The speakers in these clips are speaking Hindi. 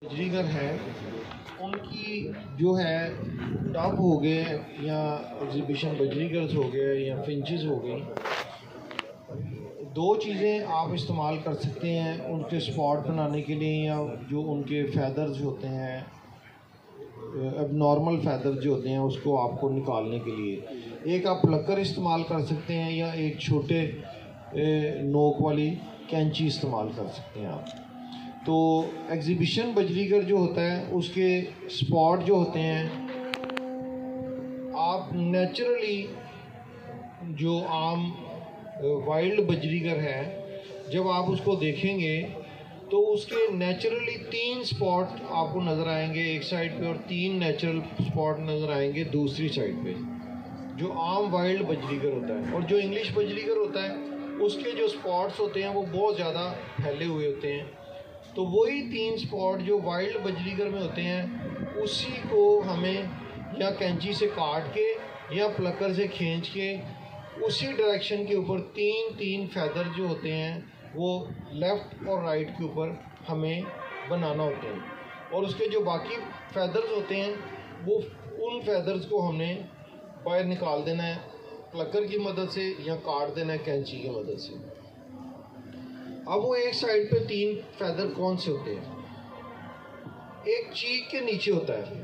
बजरीगर हैं उनकी जो है टॉप हो गए या एग्जीबिशन बजरीगर्स हो गए या फिंचेस हो गई, दो चीज़ें आप इस्तेमाल कर सकते हैं उनके स्पॉट बनाने के लिए या जो उनके फैदर्स होते हैं, अब नॉर्मल फैदर जो होते हैं उसको आपको निकालने के लिए एक आप प्लकर इस्तेमाल कर सकते हैं या एक छोटे नोक वाली कैंची इस्तेमाल कर सकते हैं आप। तो एग्जीबिशन बजरीगर जो होता है उसके स्पॉट जो होते हैं आप नेचुरली जो आम वाइल्ड बजरीगर है जब आप उसको देखेंगे तो उसके नेचुरली 3 स्पॉट आपको नज़र आएंगे एक साइड पे और 3 नेचुरल स्पॉट नज़र आएंगे दूसरी साइड पे, जो आम वाइल्ड बजरीगर होता है। और जो इंग्लिश बजरीगर होता है उसके जो स्पॉट्स होते हैं वो बहुत ज़्यादा फैले हुए होते हैं। तो वही 3 स्पॉट जो वाइल्ड बजरीगर में होते हैं उसी को हमें या कैंची से काट के या प्लकर से खींच के उसी डायरेक्शन के ऊपर 3 फैदर जो होते हैं वो लेफ़्ट और राइट के ऊपर हमें बनाना होते हैं। और उसके जो बाकी फैदर्स होते हैं वो उन फैदर्स को हमने बाहर निकाल देना है प्लकर की मदद से या काट देना है कैंची की मदद से। अब वो एक साइड पे 3 फैदर कौन से होते हैं, एक चीक के नीचे होता है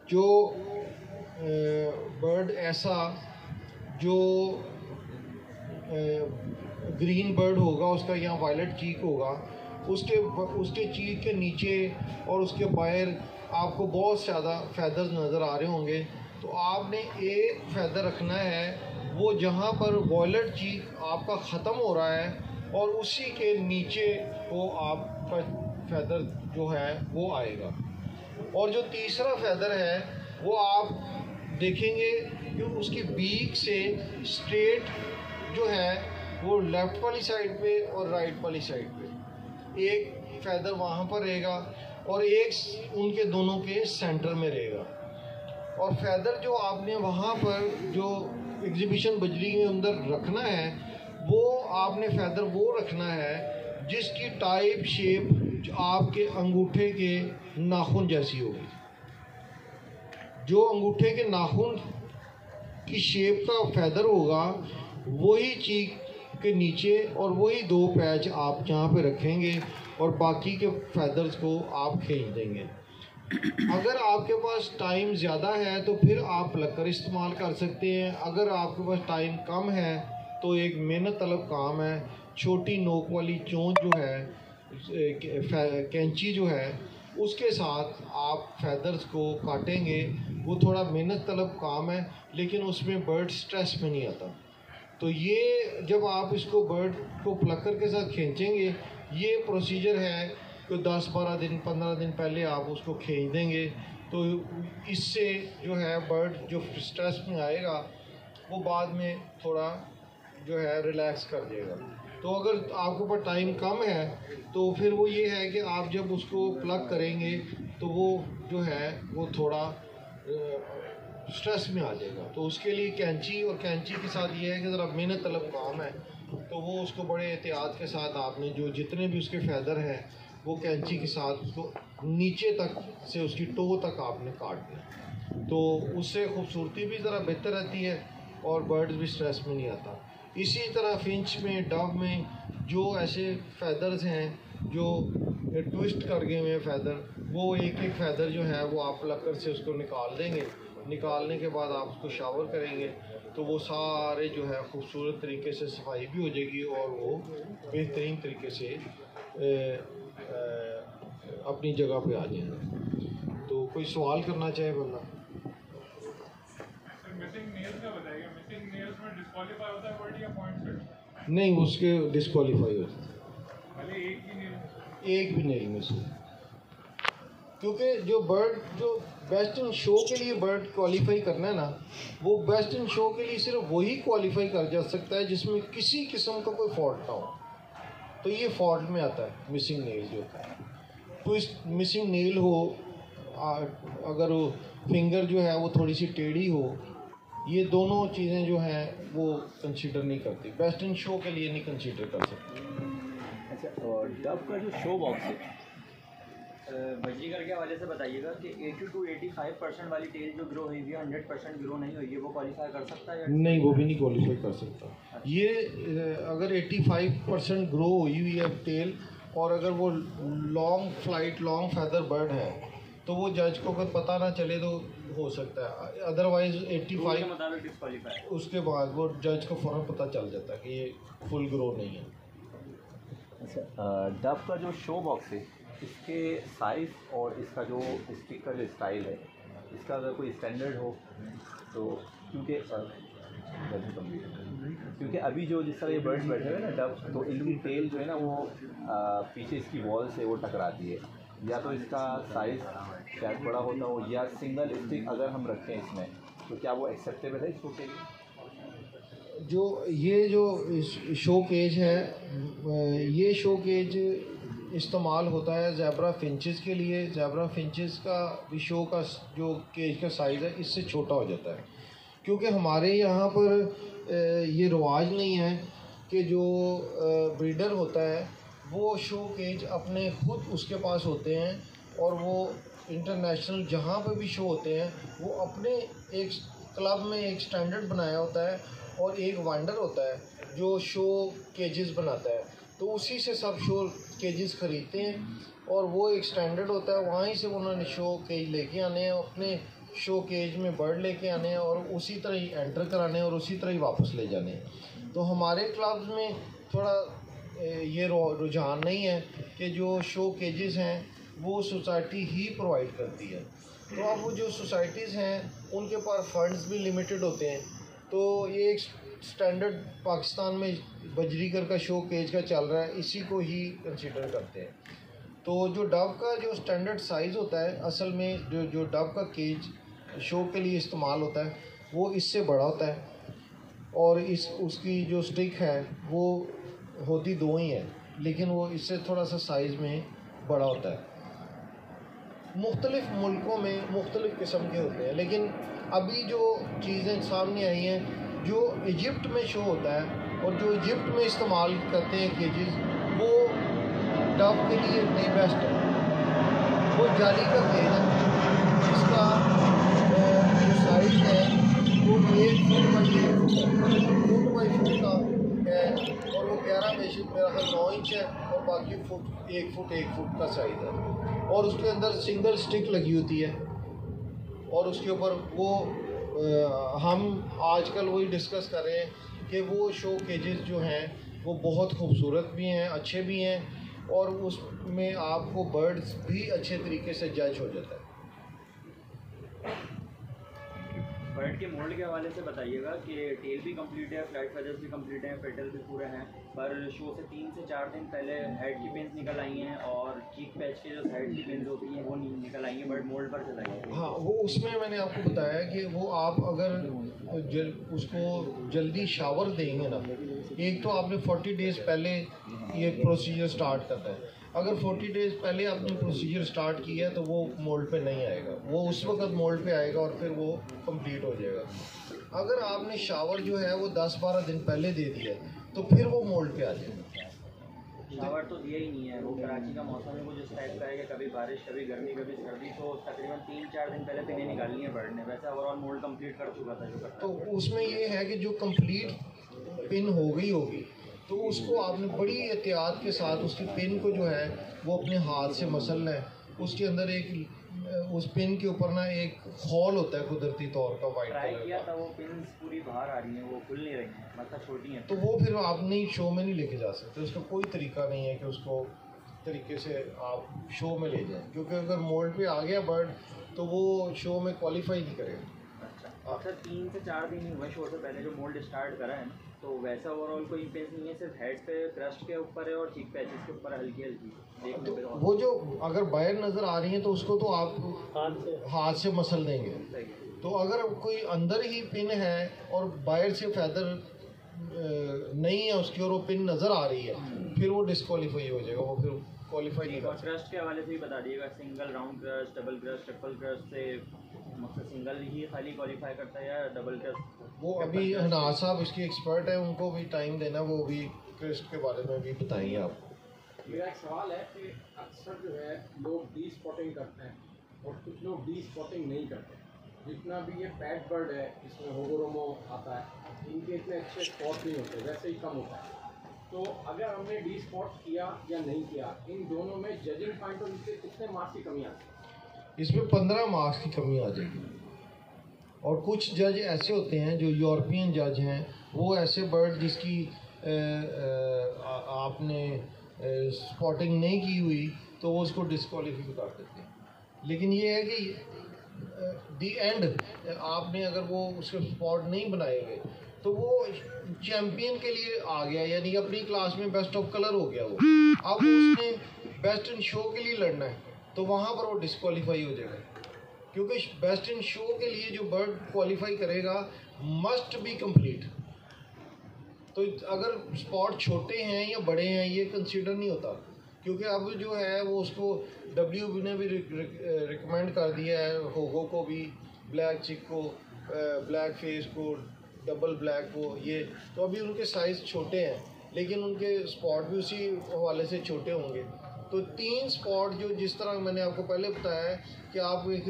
जो बर्ड ऐसा जो ग्रीन बर्ड होगा उसका या वायलेट चीक होगा उसके चीक के नीचे और उसके बाहर आपको बहुत ज़्यादा फैदर्स नज़र आ रहे होंगे। तो आपने एक फैदर रखना है वो जहाँ पर वायलेट चीक आपका ख़त्म हो रहा है और उसी के नीचे वो आपका फैदर जो है वो आएगा। और जो तीसरा फैदर है वो आप देखेंगे कि उसकी बीक से स्ट्रेट जो है वो लेफ़्ट वाली साइड पे और राइट वाली साइड पे एक फैदर वहाँ पर रहेगा और एक उनके दोनों के सेंटर में रहेगा। और फैदर जो आपने वहाँ पर जो एग्जीबिशन बजरी के अंदर रखना है वो आपने फैदर वो रखना है जिसकी टाइप शेप आपके अंगूठे के नाखून जैसी होगी। जो अंगूठे के नाखून की शेप का फैदर होगा वही चीक के नीचे और वही 2 पैच आप जहाँ पे रखेंगे और बाकी के फैदर्स को आप खींच देंगे। अगर आपके पास टाइम ज़्यादा है तो फिर आप प्लकर इस्तेमाल कर सकते हैं। अगर आपके पास टाइम कम है तो एक मेहनत तलब काम है, छोटी नोक वाली चोंच जो है कैंची जो है उसके साथ आप फैदर्स को काटेंगे। वो थोड़ा मेहनत तलब काम है लेकिन उसमें बर्ड स्ट्रेस में नहीं आता। तो ये जब आप इसको बर्ड को प्लकर के साथ खींचेंगे ये प्रोसीजर है तो 10-12 दिन 15 दिन पहले आप उसको खींच देंगे तो इससे जो है बर्ड जो स्ट्रेस में आएगा वो बाद में थोड़ा जो है रिलैक्स कर देगा। तो अगर आपके पास टाइम कम है तो फिर वो ये है कि आप जब उसको प्लग करेंगे तो वो जो है वो थोड़ा स्ट्रेस में आ जाएगा। तो उसके लिए कैंची और कैंची के साथ ये है कि ज़रा मेहनत तलब काम है तो वो उसको बड़े एहतियात के साथ आपने जो जितने भी उसके फैदर हैं वो कैंची के साथ उसको नीचे तक से उसकी टो तक आपने काट दिया तो उससे खूबसूरती भी ज़रा बेहतर रहती है और बर्ड्स भी स्ट्रेस में नहीं आता। इसी तरह फिंच में डव में जो ऐसे फैदर्स हैं जो ट्विस्ट कर गए हुए फैदर वो एक फैदर जो है वो आप प्लकर से उसको निकाल देंगे। निकालने के बाद आप उसको शावर करेंगे तो वो सारे जो है खूबसूरत तरीके से सफाई भी हो जाएगी और वो बेहतरीन तरीके से अपनी जगह पे आ जाएंगे। तो कोई सवाल करना चाहे बंदा? नहीं, उसके डिस्क्वालीफाई होता है एक भी नेल में से, क्योंकि जो बर्ड जो बेस्ट इन शो के लिए बर्ड क्वालिफाई करना है ना वो बेस्ट इन शो के लिए सिर्फ वही क्वालिफाई कर जा सकता है जिसमें किसी किस्म का कोई फॉल्ट ना हो। तो ये फॉल्ट में आता है मिसिंग नेल जो होता है। तो इस मिसिंग नेल हो अगर वो फिंगर जो है वो थोड़ी सी टेढ़ी हो, ये दोनों चीज़ें जो हैं वो कंसीडर नहीं करती, बेस्ट इन शो के लिए नहीं कंसीडर कर सकती। अच्छा, और डव का जो शो बॉक्स है बजरीगर के हवाले से बताइएगा कि 80 to 85% वाली टेल जो ग्रो हुई है 100% ग्रो नहीं हुई है, वो क्वालिफाई कर सकता है? नहीं, वो भी नहीं क्वालिफाई कर सकता। ये अगर 85% ग्रो हुई हुई है टेल और अगर वो long flight long feather bird है तो वो जज को अगर पता ना चले तो हो सकता है, अदरवाइज 85 के मुताबिक डिस्क्वालीफाई। उसके बाद वो जज को फ़ौरन पता चल जाता है कि ये फुल ग्रो नहीं है। अच्छा, डव का जो शो बॉक्स है इसके साइज़ और इसका जो स्टिक का जो स्टाइल है, इसका अगर कोई स्टैंडर्ड हो तो, क्योंकि अभी जो जिस तरह ये बर्ड्स बैठे हुए हैं ना डव, तो इनकी टेल जो है ना वो पीछे इसकी वॉल से वो टकराती है, या तो इसका साइज़ शायद बड़ा होता हो या सिंगल स्टिक अगर हम रखें इसमें तो क्या वो एक्सेप्टेबल है इसको के लिए? जो शो केज है, ये शो केज इस्तेमाल होता है ज़ेब्रा फिंचेस के लिए। ज़ेब्रा फिंचेस का भी शो का जो केज का साइज़ है इससे छोटा हो जाता है, क्योंकि हमारे यहाँ पर ये रिवाज नहीं है कि जो ब्रीडर होता है वो शो केज अपने खुद उसके पास होते हैं और वो इंटरनेशनल जहाँ पे भी शो होते हैं वो अपने एक क्लब में एक स्टैंडर्ड बनाया होता है और एक वेंडर होता है जो शो केजेस बनाता है, तो उसी से सब शो केजेस ख़रीदते हैं और वो एक स्टैंडर्ड होता है, वहीं से उन्होंने शो केज लेके आने हैं, अपने शो केज में बर्ड लेके आने हैं और उसी तरह ही एंटर कराने हैं और उसी तरह ही वापस ले जाने हैं। तो हमारे क्लब्स में थोड़ा ये रुझान नहीं है कि जो शो केजेस हैं वो सोसाइटी ही प्रोवाइड करती है। तो अब वो जो सोसाइटीज़ हैं उनके पास फंड्स भी लिमिटेड होते हैं, तो ये एक स्टैंडर्ड पाकिस्तान में बजरीगर का शो केज का चल रहा है, इसी को ही कंसिडर करते हैं। तो जो डव का जो स्टैंडर्ड साइज़ होता है, असल में जो डव का केज शो के लिए इस्तेमाल होता है वो इससे बड़ा होता है और उसकी जो स्टिक है वो होती दो ही है, लेकिन वो इससे थोड़ा सा साइज़ में बड़ा होता है। मुख्तलिफ़ मुल्कों में मुख्तलिफ़ किस्म के होते हैं, लेकिन अभी जो चीज़ें सामने आई हैं जो इजिप्ट में शो होता है और जो इजिप्ट में इस्तेमाल करते हैं केजेस, वो डव के लिए नहीं बेस्ट है। वो जाली का केज है जिसका जो साइज़ है वो 1 फुट बाई 1 फुट है, फुट बाई फुट का है और वो 11 में से मेरा ख्याल 9 इंच है और बाकी फुट 1 फुट का साइज़ है और उसके अंदर सिंगल स्टिक लगी होती है और उसके ऊपर वो हम आजकल वही डिस्कस कर रहे हैं कि वो शो केजेस जो हैं वो बहुत खूबसूरत भी हैं, अच्छे भी हैं और उसमें आपको बर्ड्स भी अच्छे तरीके से जज हो जाता है। बर्ड के मोल्ड के हवाले से बताइएगा कि टेल भी कंप्लीट है, फ्लाइट फेदर्स भी कंप्लीट हैं, पेटल भी पूरे हैं, पर शो से 3 से 4 दिन पहले हेड की पेंस निकल आई हैं और चीक पैच के जो साइड की पेंस होती हैं वो निकल आई हैं, बर्ड मोल्ड पर चलाई हैं। हाँ, वो उसमें मैंने आपको बताया कि वो आप अगर उसको जल्दी शावर देंगे ना, एक तो आपने 40 डेज़ पहले ये प्रोसीजर स्टार्ट करना है। अगर 40 डेज़ पहले आपने प्रोसीजर स्टार्ट किया है तो वो मोल्ड पे नहीं आएगा, वो उस वक्त मोल्ड पे आएगा और फिर वो कंप्लीट हो जाएगा। अगर आपने शावर जो है वो 10-12 दिन पहले दे दिया तो फिर वो मोल्ड पे आ जाएगा। शावर तो दिया ही नहीं है, वो कराची का मौसम है वो जिस टाइप का है कि कभी बारिश कभी गर्मी कभी सर्दी, तो तकरीबन 3-4 दिन पहले पिनें निकालनी है बर्ड ने, वैसे ओवरऑल मोल्ड कंप्लीट कर चुका था जो करता। तो उसमें ये है कि जो कंप्लीट पिन हो गई होगी तो उसको आपने बड़ी एहतियात के साथ उसकी पिन को जो है वो अपने हाथ से मसलना है। उसके अंदर एक उस पिन के ऊपर ना एक खोल होता है कुदरती तौर का वाइट ट्राई कलर किया का, था, वो पिन पूरी बाहर आ रही हैं, वो खुल नहीं रही हैं, मतलब छोटी हैं। तो वो फिर आप नहीं शो में नहीं लेके जा सकते। उसका कोई तरीका नहीं है कि उसको तरीके से आप शो में ले जाएं, क्योंकि अगर मोल्ड पे आ गया बर्ड तो वो शो में क्वालिफाई नहीं करेगा। अच्छा, 3 से 4 दिन हुए शो से पहले जो मोल्ड स्टार्ट करा है ना, तो वैसा ओवरऑल कोई पेंस नहीं है, सिर्फ हेड पे क्रस्ट के ऊपर है और चीक पैचेस के ऊपर हल्की हल्की देखने पे। तो वो जो अगर बाहर नज़र आ रही है तो उसको तो आप हाथ से मसल देंगे। तो अगर कोई अंदर ही पिन है और बाहर से फैदर नहीं है उसकी और वो पिन नज़र आ रही है, फिर वो डिस्क्वालीफाई हो जाएगा, वो फिर क्वालिफाई नहीं और कर क्रस्ट के हवाले से भी बता दीजिएगा, single round crust, double crust, triple crust से मतलब सिंगल ही खाली क्वालिफाई करता है या डबल क्रस्ट? वो अभी हनाज साहब इसके एक्सपर्ट है, उनको भी टाइम देना, वो भी क्रस्ट के बारे में भी बताएंगे आपको। मेरा एक सवाल है कि अक्सर जो है लोग डी स्पॉटिंग करते हैं और कुछ लोग डी स्पॉटिंग नहीं करते। जितना भी ये पैट बर्ड है, इसमें होगोरोमो आता है, इनके इतने अच्छे स्पॉट नहीं होते, वैसे ही कम होता है। तो अगर हमने डी स्पॉट किया या नहीं किया, इन दोनों में जजिंग पॉइंट ऑफ व्यू से कितने मार्क्स की कमी आती है? इसमें 15 मार्क्स की कमी आ जाएगी। और कुछ जज ऐसे होते हैं जो यूरोपियन जज हैं, वो ऐसे बर्ड जिसकी आपने स्पॉटिंग नहीं की हुई तो वो उसको डिस्क्वालीफाई कर देते हैं। लेकिन ये है कि दी एंड आपने अगर वो उसके स्पॉट नहीं बनाएंगे तो वो चैम्पियन के लिए आ गया, यानी कि अपनी क्लास में बेस्ट ऑफ कलर हो गया वो। अब उसने बेस्ट इन शो के लिए लड़ना है तो वहाँ पर वो डिस्क्वालीफाई हो जाएगा, क्योंकि बेस्ट इन शो के लिए जो बर्ड क्वालिफाई करेगा मस्ट बी कंप्लीट। तो अगर स्पॉट छोटे हैं या बड़े हैं ये कंसीडर नहीं होता, क्योंकि अब जो है वो उसको WB ने भी रिकमेंड कर दिया है, होगो को भी, ब्लैक चिक को, ब्लैक फेस को, डबल ब्लैक को, ये तो अभी उनके साइज़ छोटे हैं लेकिन उनके स्पॉट भी उसी हवाले से छोटे होंगे। तो 3 स्पॉट जो जिस तरह मैंने आपको पहले बताया है कि आप एक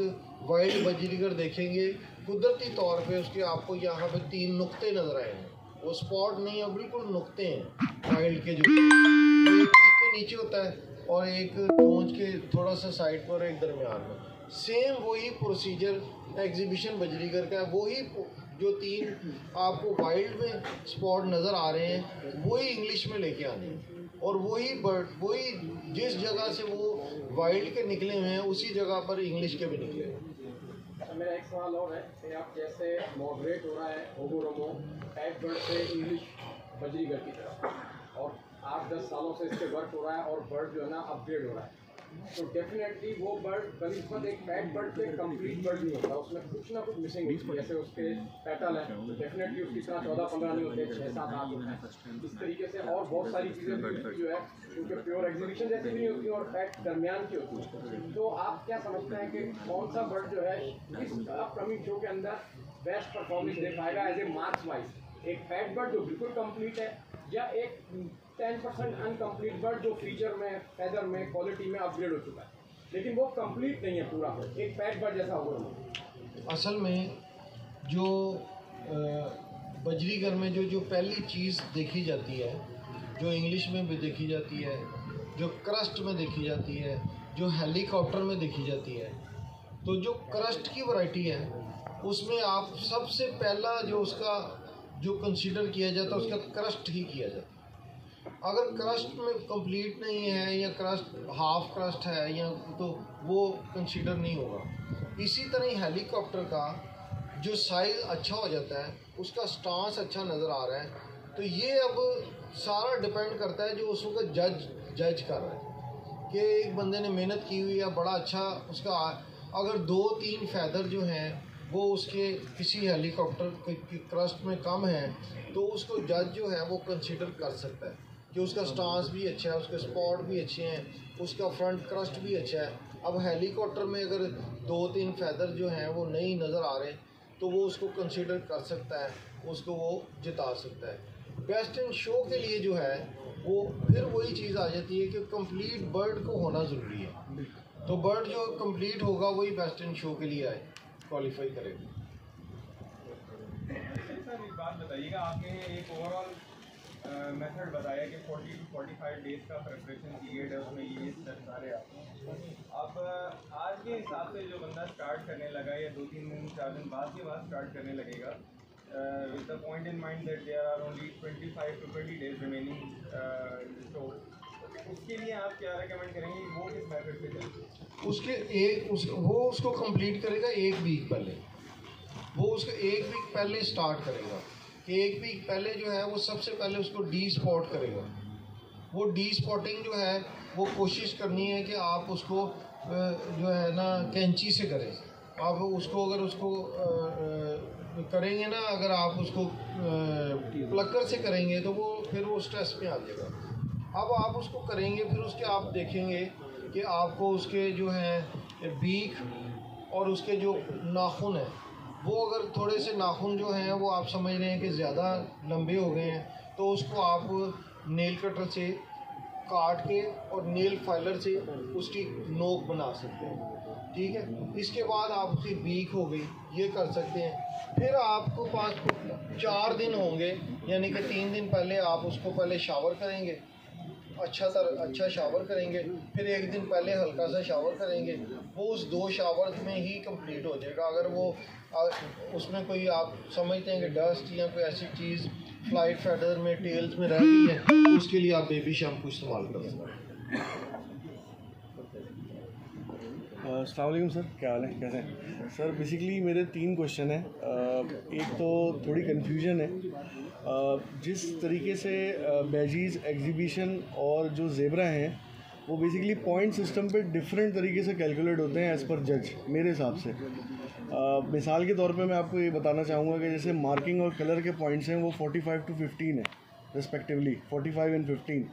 वाइल्ड बजरीगर देखेंगे, कुदरती तौर पे उसके आपको यहाँ पे 3 नुक्ते नज़र आएंगे, वो स्पॉट नहीं है, बिल्कुल नुक्ते हैं वाइल्ड के। जो एक चीक के नीचे होता है और एक चोंच के थोड़ा सा साइड पर, एक दरमियान में। सेम वही प्रोसीजर एग्जीबिशन बजरीगर का है, वही जो 3 आपको वाइल्ड में स्पॉट नज़र आ रहे हैं वही इंग्लिश में लेके आने हैं, और वही बर्ड वही जिस जगह से वो वाइल्ड के निकले हुए हैं उसी जगह पर इंग्लिश के भी निकले हैं। मेरा एक सवाल और है कि आप जैसे मॉडरेट हो रहा है होगोरोमो पैट बर्ड से इंग्लिश बजरीगर की तरफ, और 8-10 सालों से इससे वर्क हो रहा है और बर्ड जो है ना अपग्रेड हो रहा है, तो डेफिनेटली वो बर्ड बनिस्बत एक पैट बर्ड से कंप्लीट बर्ड नहीं होता, उसमें कुछ ना कुछ मिसिंग होती है। जैसे उसके पैटल है तो डेफिनेटली उसकी तरह 14-15 नहीं होते, 6-7-8 होते हैं। इस तरीके से और बहुत सारी चीज़ें जो है क्योंकि प्योर एग्जीबिशन जैसी भी नहीं होती और पैट दरमियान की होती है। तो आप क्या समझते हैं कि कौन सा बर्ड जो है इस अपकमिंग शो के अंदर बेस्ट परफॉर्मेंस दे पाएगा एज ए मार्क्स वाइज? एक पैट बर्ड जो बिल्कुल कंप्लीट है या एक 10% अनकम्प्लीट बर्ड जो फीचर में, फैदर में, क्वालिटी में अपग्रेड हो चुका है लेकिन वो कंप्लीट नहीं है पूरा, एक पैट बर्ड जैसा होगा? असल में जो बजरीगर में जो पहली चीज़ देखी जाती है, जो इंग्लिश में भी देखी जाती है, जो क्रस्ट में देखी जाती है, जो हेलीकॉप्टर में देखी जाती है, तो जो क्रस्ट की वैरायटी है उसमें आप सबसे पहला जो उसका जो कंसीडर किया जाता है उसका क्रस्ट ही किया जाता है। अगर क्रस्ट में कंप्लीट नहीं है या क्रस्ट हाफ क्रस्ट है या तो वो कंसीडर नहीं होगा। इसी तरह ही हेलीकॉप्टर का जो साइज़ अच्छा हो जाता है, उसका स्टांस अच्छा नज़र आ रहा है, तो ये अब सारा डिपेंड करता है जो उसको जज कर रहा है कि एक बंदे ने मेहनत की हुई है, बड़ा अच्छा उसका, अगर 2-3 फैदर जो हैं वो उसके किसी हेलीकॉप्टर की क्रस्ट में कम है तो उसको जज जो है वो कंसीडर कर सकता है कि उसका स्टांस भी अच्छा है, उसके स्पॉट भी अच्छे हैं, उसका फ्रंट क्रस्ट भी अच्छा है। अब हेलीकॉप्टर में अगर 2-3 फैदर जो हैं वो नहीं नज़र आ रहे तो वो उसको कंसीडर कर सकता है, उसको वो जिता सकता है। बेस्ट इन शो के लिए जो है वो फिर वही चीज़ आ जाती है कि कंप्लीट बर्ड को होना ज़रूरी है, तो बर्ड जो कंप्लीट होगा वही बेस्ट इन शो के लिए आए, क्वालिफाई करेगा। सर एक बात बताइएगा, आपने एक ओवरऑल मेथड बताया कि 40 to 45 डेज़ का प्रिपरेशन पीरियड है, उसमें ये सारे आते हैं। अब आज के हिसाब से जो बंदा स्टार्ट करने लगा या 2-3 दिन 4 दिन बाद के बाद स्टार्ट करने लगेगा, with the point in mind that there are only 25 to 20 days remaining, तो उसके लिए आप क्या रेकमेंड करेंगे, वो किस मेथड से करें? वो उसको कंप्लीट करेगा 1 वीक पहले, वो उसको 1 वीक पहले स्टार्ट करेगा। 1 वीक पहले जो है वो सबसे पहले उसको डी स्पॉट करेगा। वो डी स्पॉटिंग जो है वो कोशिश करनी है कि आप उसको जो है ना कैंची से करें। आप उसको अगर उसको करेंगे ना, अगर आप उसको प्लकर से करेंगे तो वो फिर वो स्ट्रेस में आ जाएगा। अब आप उसको करेंगे फिर उसके आप देखेंगे कि आपको उसके जो है बीक और उसके जो नाखून हैं वो अगर थोड़े से नाखून जो हैं वो आप समझ रहे हैं कि ज़्यादा लंबे हो गए हैं तो उसको आप नेल कटर से काट के और नेल फाइलर से उसकी नोक बना सकते हैं, ठीक है। इसके बाद आप उसकी बीक हो गई, ये कर सकते हैं। फिर आपको पास 4 दिन होंगे, यानी कि 3 दिन पहले आप उसको पहले शावर करेंगे, अच्छा शावर करेंगे, फिर 1 दिन पहले हल्का सा शावर करेंगे। वो उस 2 शावर में ही कंप्लीट हो जाएगा। अगर वो उसमें कोई आप समझते हैं कि डस्ट या कोई ऐसी चीज़ फ्लाइट फेदर में टेल्स में रह गई है, तो उसके लिए आप बेबी शैम्पू इस्तेमाल कर सकते हैं। अस्सलाम वालेकुम सर, क्या हाल है, कैसे हैं सर? बेसिकली मेरे 3 क्वेश्चन हैं। एक तो थोड़ी कन्फ्यूजन है, जिस तरीके से बैजीज़ एग्जीबिशन और जो ज़ेब्रा हैं वो बेसिकली पॉइंट सिस्टम पे डिफरेंट तरीके से कैलकुलेट होते हैं एज़ पर जज मेरे हिसाब से। मिसाल के तौर पे मैं आपको ये बताना चाहूँगा कि जैसे मार्किंग और कलर के पॉइंट्स हैं वो 45 to 15 है रिस्पेक्टिवली, 45 and 15,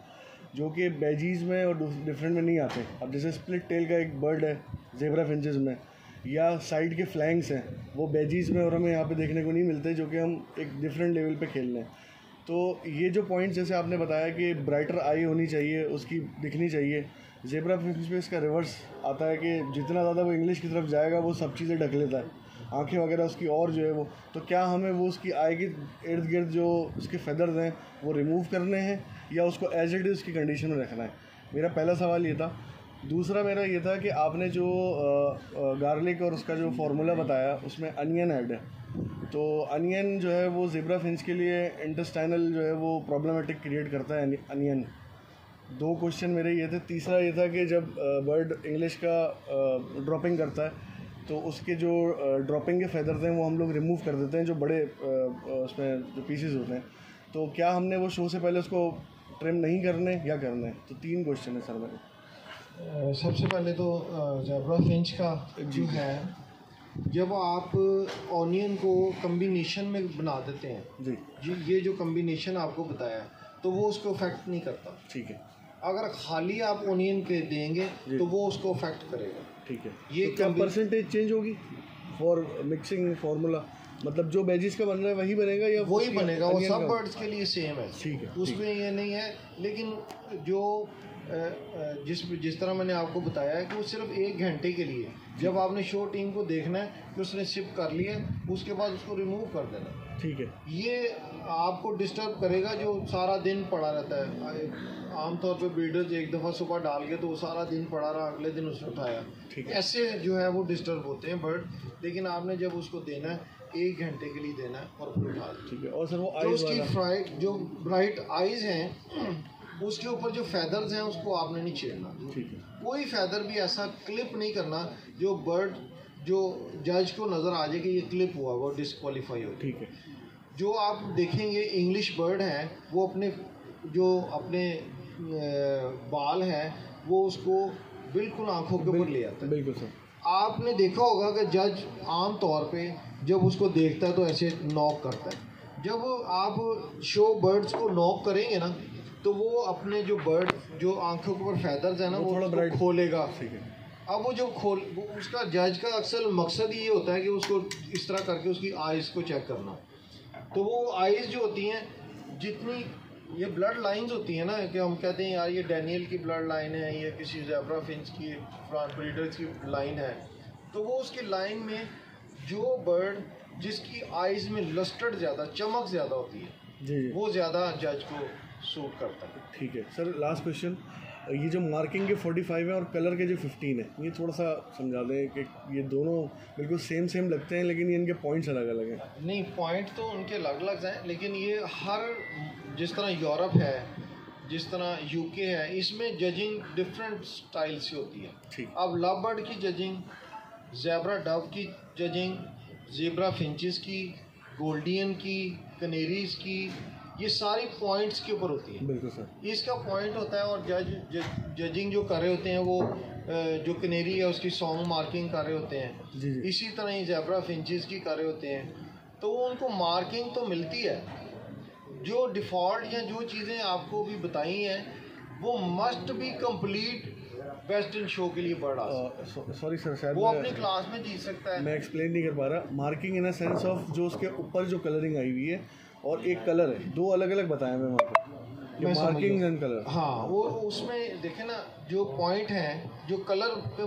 जो कि बैजीज़ में और डिफरेंट में नहीं आते। अब जैसे स्प्लिट टेल का एक बर्ड है ज़ेब्रा फिंचेस में, या साइड के फ्लैंक्स हैं, वो बैजीज़ में और हमें यहाँ पे देखने को नहीं मिलते, जो कि हम एक डिफरेंट लेवल पे खेल रहे हैं। तो ये जो पॉइंट्स जैसे आपने बताया कि ब्राइटर आई होनी चाहिए, उसकी दिखनी चाहिए, ज़ेब्रा फिंच पे इसका रिवर्स आता है कि जितना ज़्यादा वो इंग्लिश की तरफ जाएगा वो सब चीज़ें ढक लेता है, आंखें वगैरह उसकी और जो है वो। तो क्या हमें वो उसकी आई के इर्द गिर्द जो उसके फेदर्स हैं वो रिमूव करने हैं या उसको एज इट इज़ उसकी कंडीशन में रखना है? मेरा पहला सवाल ये था। दूसरा मेरा ये था कि आपने जो गार्लिक और उसका जो फार्मूला बताया उसमें अनियन ऐड है, तो अनियन जो है वो ज़ेब्रा फिंच के लिए इंटेस्टाइनल जो है वो प्रॉब्लमेटिक क्रिएट करता है अनियन। 2 क्वेश्चन मेरे ये थे। तीसरा ये था कि जब बर्ड इंग्लिश का ड्रॉपिंग करता है तो उसके जो ड्रॉपिंग के फेदर्स हैं वो हम लोग रिमूव कर देते हैं, जो बड़े उसमें जो पीसेस होते हैं। तो क्या हमने वो शो से पहले उसको ट्रिम नहीं करने या करने? तो 3 क्वेश्चन है सर मेरे। सबसे पहले तो ज़ेब्रा फिंच का जो है, जब आप ऑनियन को कम्बिनेशन में बना देते हैं जी, ये जो कम्बिनेशन आपको बताया तो वो उसको अफेक्ट नहीं करता, ठीक है। अगर खाली आप ऑनियन के देंगे तो वो उसको अफेक्ट करेगा, ठीक है। ये तो क्या परसेंटेज चेंज होगी फॉर मिक्सिंग फार्मूला? मतलब जो बैजीज का बन रहा है वही बनेगा या वही बनेगा? वो सब बर्ड्स के लिए सेम है, ठीक है, उसमें ये नहीं है। लेकिन जो जिस तरह मैंने आपको बताया है कि वो सिर्फ 1 घंटे के लिए, जब आपने शो टीम को देखना है कि उसने सिप कर लिया, उसके बाद उसको रिमूव कर देना, ठीक है। ये आपको डिस्टर्ब करेगा जो सारा दिन पड़ा रहता है। आमतौर पे ब्रीडर्स एक दफ़ा सुबह डाल के तो वो सारा दिन पड़ा रहा, अगले दिन उसने उठाया, ऐसे जो है वो डिस्टर्ब होते हैं बर्ड। लेकिन आपने जब उसको देना है 1 घंटे के लिए देना है और फिर उठा देना, ठीक है। और सर वो तो उसकी जो ब्राइट आइज़ हैं उसके ऊपर जो फैदर्स हैं उसको आपने नहीं छेड़ना, ठीक है। कोई फैदर भी ऐसा क्लिप नहीं करना जो बर्ड जो जज को नज़र आ जाए कि ये क्लिप हुआ, वो डिस्क्वालीफाई हो, ठीक है। जो आप देखेंगे इंग्लिश बर्ड हैं वो अपने बाल हैं वो उसको बिल्कुल आंखों के ऊपर ले आता है, बिल्कुल सर। आपने देखा होगा कि जज आम तौर पे जब उसको देखता है तो ऐसे नॉक करता है। जब आप शो बर्ड्स को नॉक करेंगे ना तो वो अपने जो बर्ड जो आंखों के ऊपर फैदर्स है ना वो थोड़ा खोलेगा, ठीक है। अब वो जब उसका जज का अक्सर मकसद ये होता है कि उसको इस तरह करके उसकी आइज़ को चेक करना। तो वो आइज़ जो होती हैं, जितनी ये ब्लड लाइंस होती हैं ना, कि हम कहते हैं यार ये डैनियल की ब्लड लाइन है, ये किसी ज़ेब्रा फिंच की ब्रीडर्स की लाइन है, तो वो उसकी लाइन में जो बर्ड जिसकी आइज़ में लस्टर्ड ज़्यादा, चमक ज़्यादा होती है जी, वो ज़्यादा जज को सूट करता है, ठीक है। सर लास्ट क्वेश्चन, ये जो मार्किंग के 45 है और कलर के जो 15 है, ये थोड़ा सा समझा दें कि ये दोनों बिल्कुल सेम लगते हैं लेकिन ये इनके पॉइंट्स अलग अलग हैं। नहीं, पॉइंट तो उनके अलग अलग हैं, लेकिन ये हर जिस तरह यूरोप है, जिस तरह यूके है, इसमें जजिंग डिफरेंट स्टाइल से होती है, ठीक। अब लव बर्ड की जजिंग, ज़ेब्रा डव की जजिंग, ज़ेब्रा फिंचेस की, गोल्डियन की, कनेरीज की, ये सारी पॉइंट्स के ऊपर होती है, बिल्कुल सर। इसका पॉइंट होता है और जजिंग जो कर रहे होते हैं वो जो कनेरी है उसकी सॉन्ग मार्किंग कर रहे होते हैं जी। इसी तरह ही ज़ेब्रा फिंचेस की कर रहे होते हैं, तो उनको मार्किंग तो मिलती है। जो डिफ़ॉल्ट या जो चीज़ें आपको भी बताई हैं वो must be complete best in show के लिए बर्ड। सॉरी सर, शायद वो अपनी क्लास में जीत सकता है, मैं एक्सप्लेन नहीं कर पा रहा। Marking in a sense of जो उसके ऊपर जो कलरिंग आई हुई है और एक कलर है, 2 अलग अलग बताया मैं वहाँ पर। Markings and colour. हाँ, वो उसमें देखे ना जो पॉइंट हैं, जो कलर पे